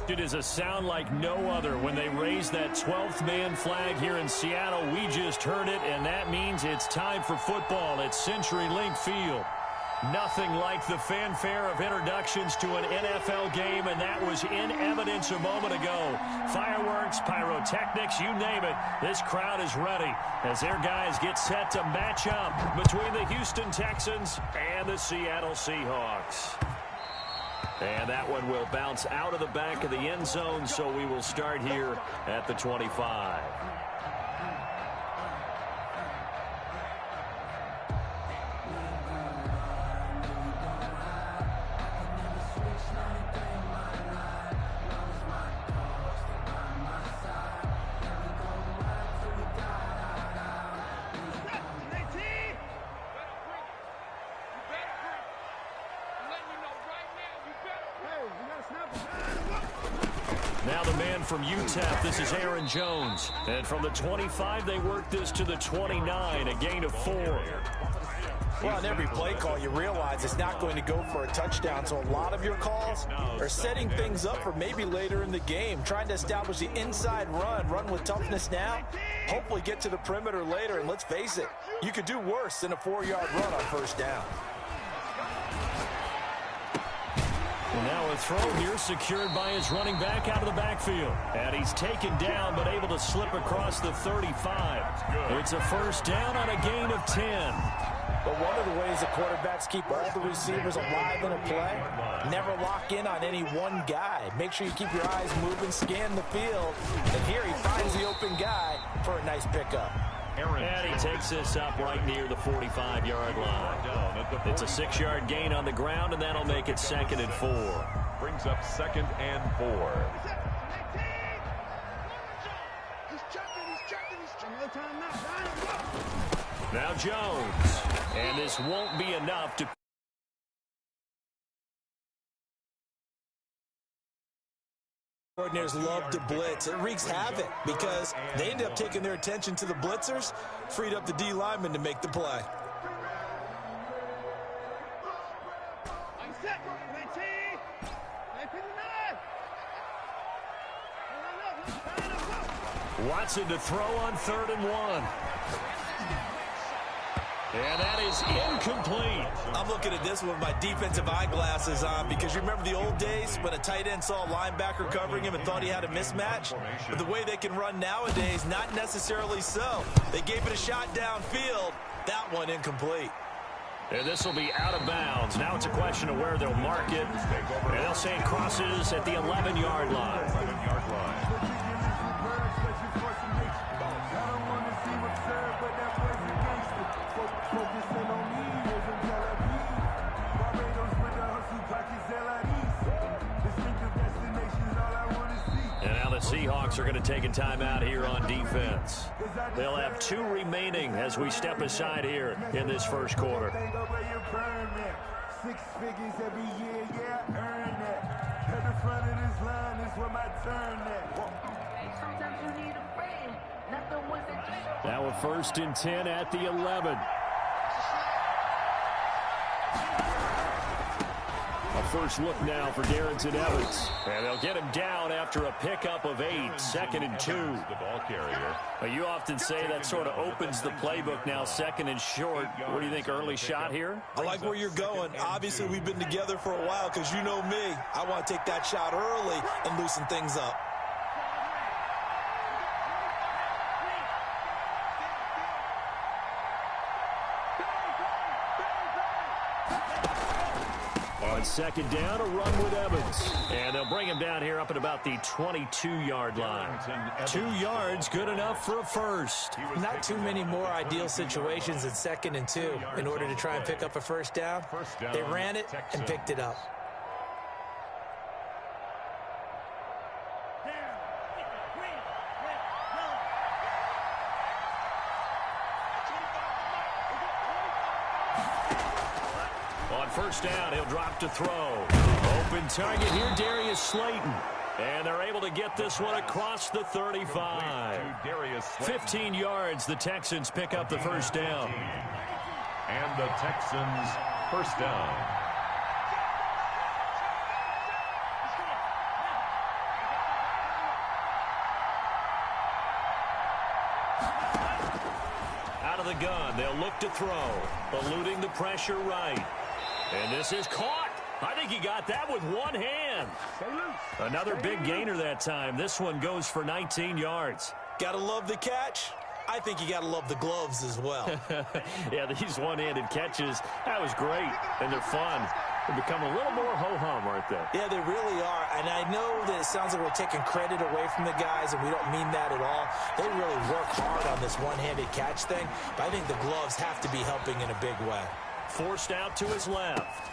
It is a sound like no other when they raise that 12th man flag here in Seattle. We just heard it, and that means it's time for football at CenturyLink Field. Nothing like the fanfare of introductions to an NFL game, and that was in evidence a moment ago. Fireworks, pyrotechnics, you name it. This crowd is ready as their guys get set to match up between the Houston Texans and the Seattle Seahawks. And that one will bounce out of the back of the end zone, so we will start here at the 25. Now the man from UTEP, this is Aaron Jones. And from the 25, they work this to the 29, a gain of 4. Well, on every play call, you realize it's not going to go for a touchdown. So a lot of your calls are setting things up for maybe later in the game, trying to establish the inside run with toughness now, hopefully get to the perimeter later. And let's face it, you could do worse than a 4-yard run on first down. And now a throw here secured by his running back out of the backfield. And he's taken down but able to slip across the 35. It's a first down on a gain of 10. But one of the ways the quarterbacks keep all the receivers alive in a play, never lock in on any one guy. Make sure you keep your eyes moving, scan the field. And here he finds the open guy for a nice pickup. And he takes this up right near the 45-yard line. It's a 6-yard gain on the ground, and that'll make it 2nd and 4. Brings up 2nd and 4. Now Jones. And this won't be enough to... Coordinators love to blitz. It wreaks havoc because they end up taking their attention to the blitzers, freed up the D lineman to make the play. Watson to throw on 3rd and 1. And that is incomplete. I'm looking at this with my defensive eyeglasses on because you remember the old days when a tight end saw a linebacker covering him and thought he had a mismatch? But the way they can run nowadays, not necessarily so. They gave it a shot downfield. That one incomplete. And this will be out of bounds. Now it's a question of where they'll mark it. And they'll say it crosses at the 11-yard line. Seahawks are going to take a timeout here on defense. They'll have 2 remaining as we step aside here in this first quarter. 6 figures every year, yeah, earn that. At the front of this line is where my turn at. Sometimes you need a friend, not the ones that... Now a 1st and 10 at the 11. A first look now for Darrington Evans. And they'll get him down after a pickup of 8, 2nd and 2. The ball carrier. Well, you often say that sort of opens the playbook now, 2nd and short. What do you think, early shot here? I like where you're going. Obviously, we've been together for a while because you know me. I want to take that shot early and loosen things up. On 2nd down, a run with Evans. And they'll bring him down here up at about the 22-yard line. 2 yards, good enough for a first. Not too many more ideal situations in 2nd and 2 in order to try and pick up a first down. They ran it and picked it up. First down, he'll drop to throw. Open target here, Darius Slayton. And they're able to get this one across the 35. 15 yards, the Texans pick up the first down. And the Texans first down. out of the gun. They'll look to throw. Eluding the pressure right. And this is caught. I think he got that with one hand. Another big gainer that time. This one goes for 19 yards. Gotta love the catch. I think you gotta love the gloves as well. Yeah, these one-handed catches, that was great. And they're fun. They become a little more ho-hum, aren't they? Yeah, they really are. And I know that it sounds like we're taking credit away from the guys, and we don't mean that at all. They really work hard on this one-handed catch thing, but I think the gloves have to be helping in a big way. Forced out to his left.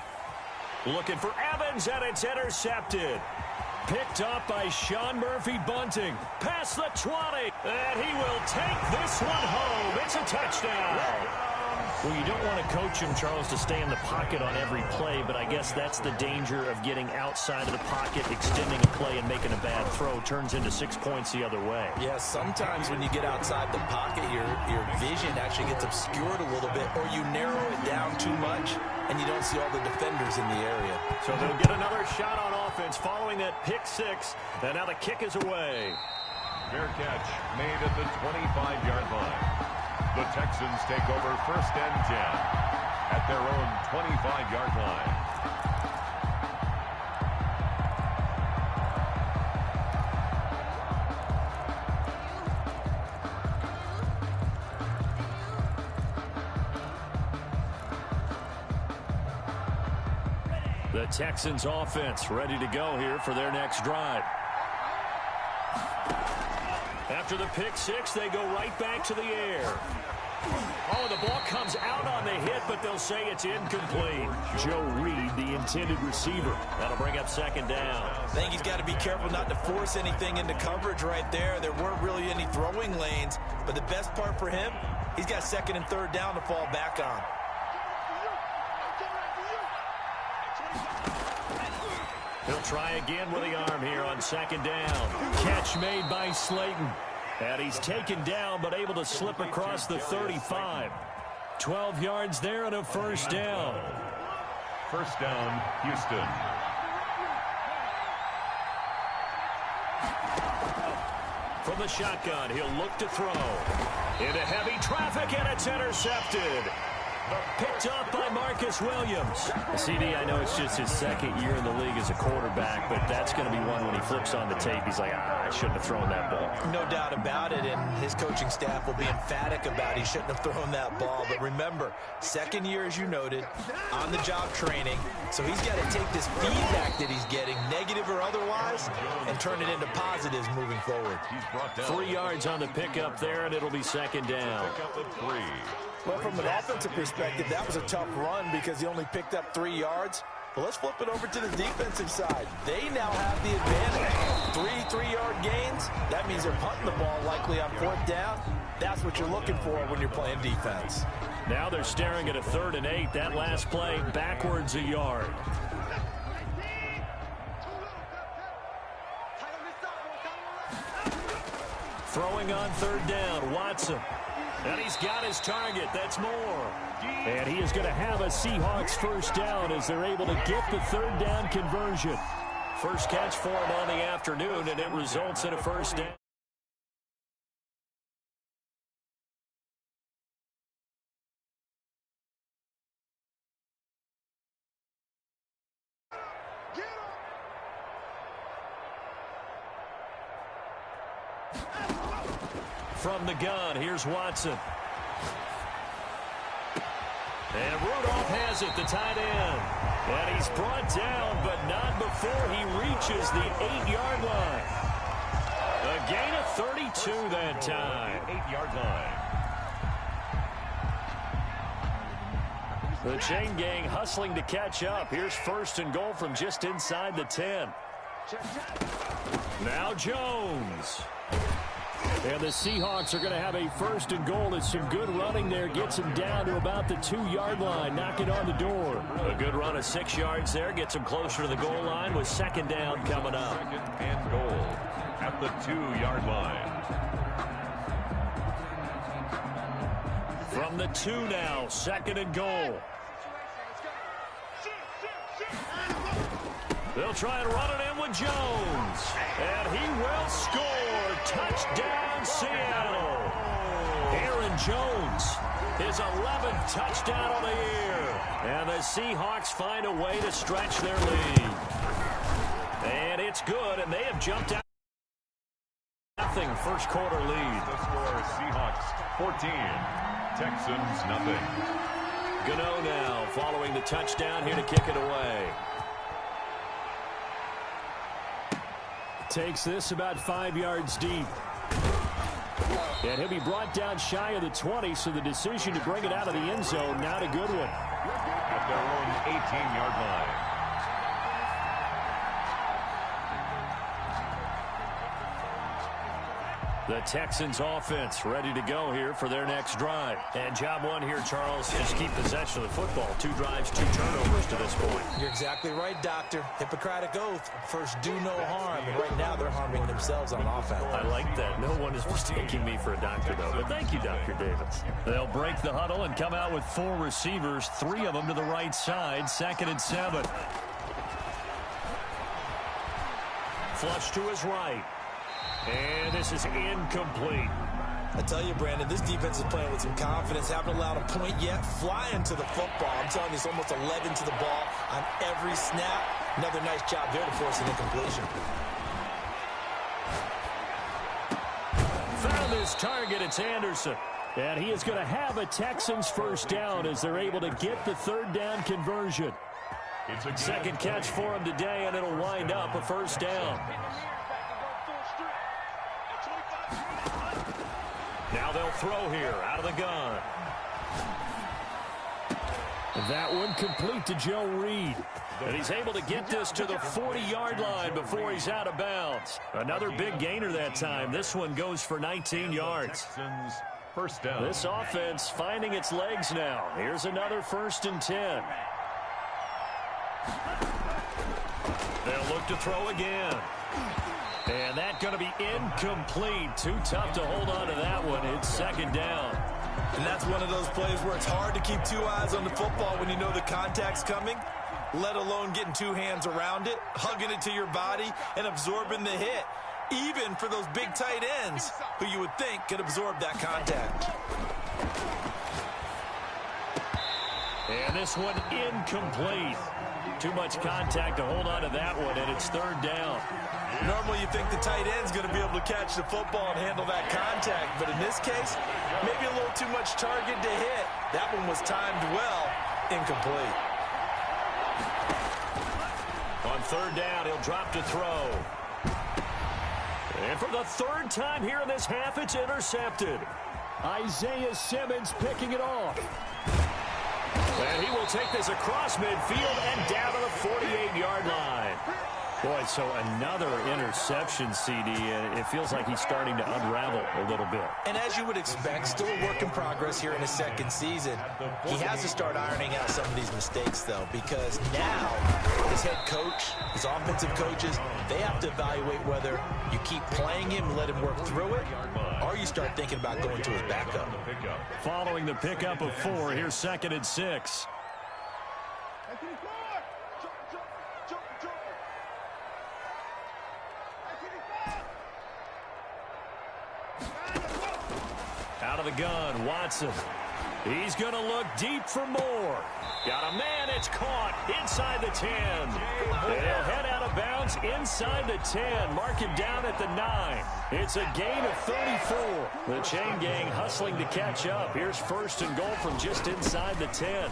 Looking for Evans, and it's intercepted. Picked up by Sean Murphy-Bunting. Past the 20. And he will take this one home. It's a touchdown. Well, you don't want to coach him, Charles, to stay in the pocket on every play, but I guess that's the danger of getting outside of the pocket, extending a play, and making a bad throw. Turns into 6 points the other way. Yeah, sometimes when you get outside the pocket, your vision actually gets obscured a little bit, or you narrow it down too much, and you don't see all the defenders in the area. So they'll get another shot on offense following that pick six, and now the kick is away. Fair catch made at the 25-yard line. The Texans take over 1st and 10 at their own 25-yard line. The Texans offense ready to go here for their next drive. After the pick six, they go right back to the air. Oh, the ball comes out on the hit, but they'll say it's incomplete. Joe Reed, the intended receiver. That'll bring up 2nd down. I think he's got to be careful not to force anything into coverage right there. There weren't really any throwing lanes, but the best part for him, he's got 2nd and 3rd down to fall back on. He'll try again with the arm here on 2nd down. Catch made by Slayton. And he's taken down, but able to slip across the 35. 12 yards there and a 1st down. 1st down, Houston. From the shotgun, he'll look to throw. Into heavy traffic, and it's intercepted. Picked up by Marcus Williams. CD, I know it's just his 2nd year in the league as a quarterback, but that's going to be one when he flips on the tape. He's like, I shouldn't have thrown that ball. No doubt about it, and his coaching staff will be emphatic about he shouldn't have thrown that ball. But remember, 2nd year, as you noted, on-the-job training. So he's got to take this feedback that he's getting, negative or otherwise, and turn it into positives moving forward. 3 yards on the pickup there, and it'll be 2nd down. Pick up at 3. Well, from an offensive perspective, that was a tough run because he only picked up 3 yards. But let's flip it over to the defensive side. They now have the advantage. 3 3-yard gains. That means they're punting the ball likely on 4th down. That's what you're looking for when you're playing defense. Now they're staring at a 3rd and 8. That last play backwards a yard. Throwing on 3rd down, Watson. And he's got his target. That's Moore. And he is going to have a Seahawks 1st down as they're able to get the 3rd down conversion. First catch for him on the afternoon, and it results in a 1st down. From the gun, here's Watson. And Rudolph has it, the tight end. And he's brought down, but not before he reaches the 8-yard line. A gain of 32 that time. 8-yard line. The chain gang hustling to catch up. Here's 1st and goal from just inside the 10. Now Jones. And the Seahawks are going to have a 1st and goal. It's some good running there. Gets him down to about the 2-yard line. Knocking on the door. A good run of 6 yards there. Gets him closer to the goal line with 2nd down coming up. 2nd and goal at the 2-yard line. From the 2 now. 2nd and goal. They'll try and run it in with Jones. And he will score. Touchdown, Seattle. Aaron Jones, his 11th touchdown of the year. And the Seahawks find a way to stretch their lead. And it's good, and they have jumped out. Nothing first quarter lead. The score, Seahawks 14, Texans nothing. Gano now following the touchdown here to kick it away. Takes this about 5 yards deep. And he'll be brought down shy of the 20, so the decision to bring it out of the end zone, not a good one. At their own 18-yard line. The Texans offense ready to go here for their next drive. And job one here, Charles, is keep possession of the football. 2 drives, 2 turnovers to this point. You're exactly right, Doctor. Hippocratic oath. First, do no harm. And right now, they're harming themselves on offense. I like that. No one is mistaking me for a doctor, though. But thank you, Dr. Davis. They'll break the huddle and come out with 4 receivers, 3 of them to the right side. 2nd and 7. Flush to his right. And this is incomplete. I tell you, Brandon, this defense is playing with some confidence. Haven't allowed a point yet. Flying to the football. I'm telling you, it's almost 11 to the ball on every snap. Another nice job there to force an incompletion. Found his target. It's Anderson. And he is going to have a Texans first down as they're able to get the 3rd down conversion. Second catch for him today, and it'll wind up a first down. Now they'll throw here out of the gun. That one complete to Joe Reed. And he's able to get this to the 40-yard line before he's out of bounds. Another big gainer that time. This one goes for 19 yards. First down. This offense finding its legs now. Here's another 1st and 10. They'll look to throw again. And that's going to be incomplete. Too tough to hold on to that one. It's 2nd down. And that's one of those plays where it's hard to keep 2 eyes on the football when you know the contact's coming, let alone getting 2 hands around it, hugging it to your body, and absorbing the hit. Even for those big tight ends who you would think could absorb that contact. And this one incomplete. Too much contact to hold on to that one, and it's 3rd down. Normally you think the tight end's going to be able to catch the football and handle that contact, but in this case, maybe a little too much target to hit. That one was timed well, incomplete. On 3rd down, he'll drop to throw. And for the 3rd time here in this half, it's intercepted. Isaiah Simmons picking it off. And he will take this across midfield and down to the 48-yard line. Boy, so another interception, CD, and it feels like he's starting to unravel a little bit. And as you would expect, still a work in progress here in his 2nd season. He has to start ironing out some of these mistakes, though, because now his head coach, his offensive coaches, they have to evaluate whether you keep playing him and let him work through it, or you start thinking about going to his backup. Following the pickup of 4, here's 2nd and 6. Out of the gun, Watson. He's going to look deep for more. Got a man, it's caught inside the 10. They'll head out of bounds inside the 10. Mark him down at the 9. It's a gain of 34. The chain gang hustling to catch up. Here's 1st and goal from just inside the 10.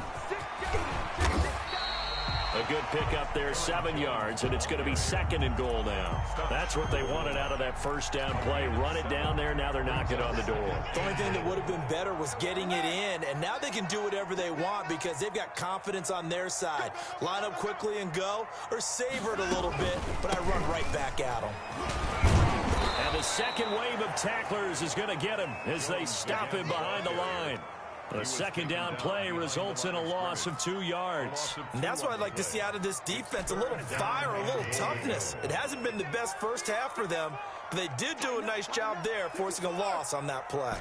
A good pickup there, 7 yards, and it's going to be 2nd and goal now. That's what they wanted out of that 1st down play. Run it down there. Now they're knocking on the door. The only thing that would have been better was getting it in, and now they can do whatever they want because they've got confidence on their side. Line up quickly and go, or savor it a little bit, but I run right back at them. And the 2nd wave of tacklers is going to get him as they stop him behind the line. The 2nd down play results in a loss of 2 yards. And that's what I'd like to see out of this defense, a little fire, a little toughness. It hasn't been the best first half for them, but they did do a nice job there, forcing a loss on that play.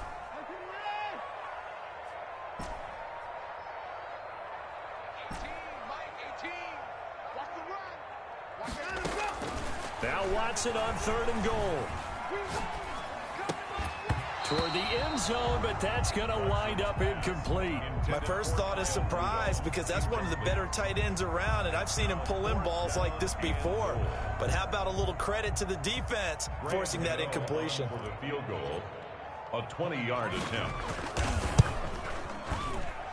Now Watson on 3rd and goal. Toward the end zone, but that's going to wind up incomplete. My first thought is surprise because that's one of the better tight ends around, and I've seen him pull in balls like this before. But how about a little credit to the defense forcing that incompletion? For the field goal, a 20-yard attempt.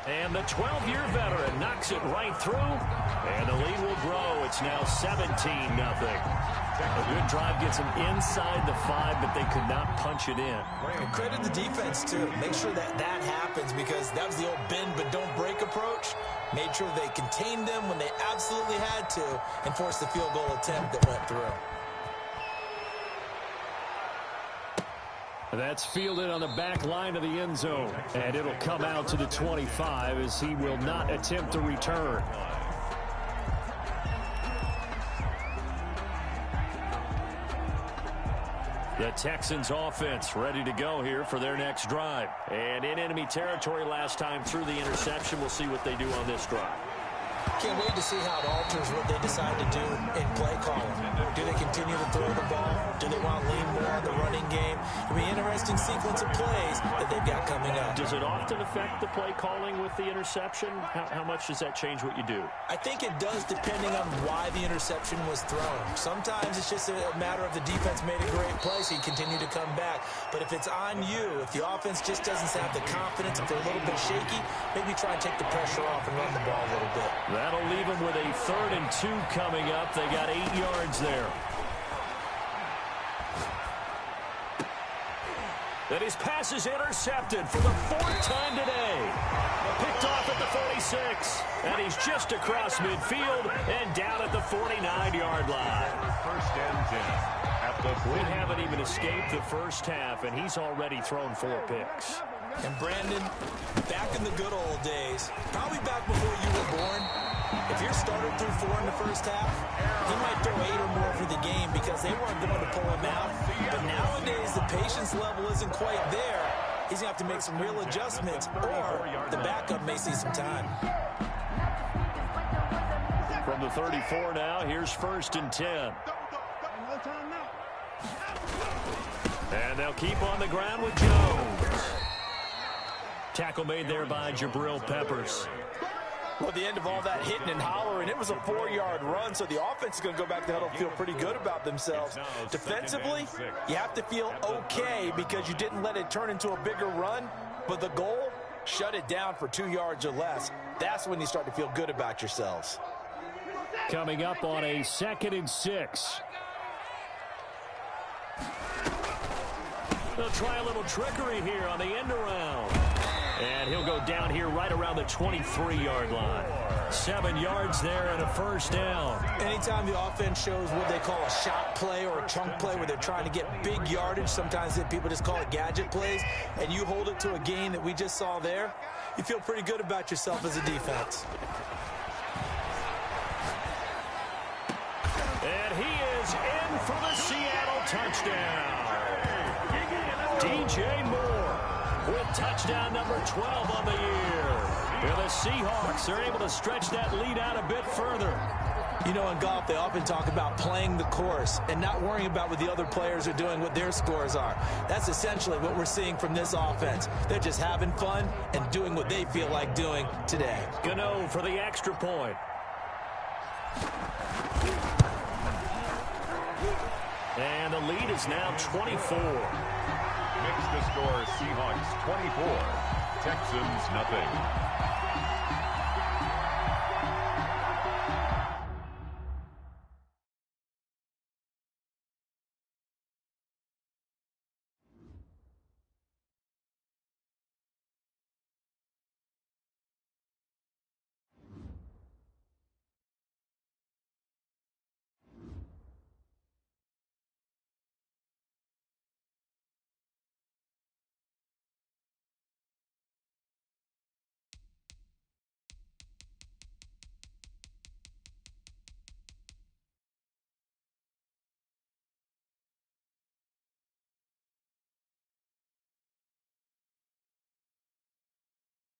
And the 12-year veteran knocks it right through, and the lead will grow. It's now 17-0. A good drive gets them inside the 5, but they could not punch it in. And credit the defense, too. Make sure that happens because that was the old bend but don't break approach. Made sure they contained them when they absolutely had to and forced the field goal attempt that went through. That's fielded on the back line of the end zone, and it'll come out to the 25 as he will not attempt to return. The Texans offense ready to go here for their next drive. And in enemy territory last time through the interception. We'll see what they do on this drive. Can't wait to see how it alters what they decide to do in play calling. Do they continue to throw the ball? Do they want to lean more on the running game? It'll be an interesting sequence of plays that they've got coming up. Does it often affect the play calling with the interception? How much does that change what you do? I think it does depending on why the interception was thrown. Sometimes it's just a matter of the defense made a great play, so you continue to come back. But if it's on you, if the offense just doesn't have the confidence, if they're a little bit shaky, maybe try and take the pressure off and run the ball a little bit. That'll leave them with a 3rd and 2 coming up. They got 8 yards there. And his pass is intercepted for the 4th time today. Picked off at the 46. And he's just across midfield and down at the 49-yard line. 1st and 10 at the We haven't even escaped the first half, and he's already thrown 4 picks. And Brandon, back in the good old days, probably back before you were born, if your starter threw 4 in the first half, he might throw 8 or more for the game because they weren't going to pull him out. But nowadays, the patience level isn't quite there. He's going to have to make some real adjustments, or the backup may see some time. From the 34 now, here's 1st and 10. And they'll keep on the ground with Jones. Tackle made there by Jabril Peppers. Well, at the end of all that hitting and hollering, it was a 4-yard run, so the offense is going to go back to huddle, feel pretty good about themselves. Defensively, you have to feel okay because you didn't let it turn into a bigger run, but the goal, shut it down for 2 yards or less. That's when you start to feel good about yourselves. Coming up on a 2nd and 6. They'll try a little trickery here on the end around. And he'll go down here right around the 23-yard line. 7 yards there and a 1st down. Anytime the offense shows what they call a shot play or a chunk play where they're trying to get big yardage, sometimes people just call it gadget plays, and you hold it to a gain that we just saw there, you feel pretty good about yourself as a defense. And he is in for the Seattle touchdown. DJ Moore with touchdown number 12 on the year. And the Seahawks are able to stretch that lead out a bit further. You know, in golf, they often talk about playing the course and not worrying about what the other players are doing, what their scores are. That's essentially what we're seeing from this offense. They're just having fun and doing what they feel like doing today. Gano for the extra point. And the lead is now 24. Makes the score Seahawks 24, Texans nothing.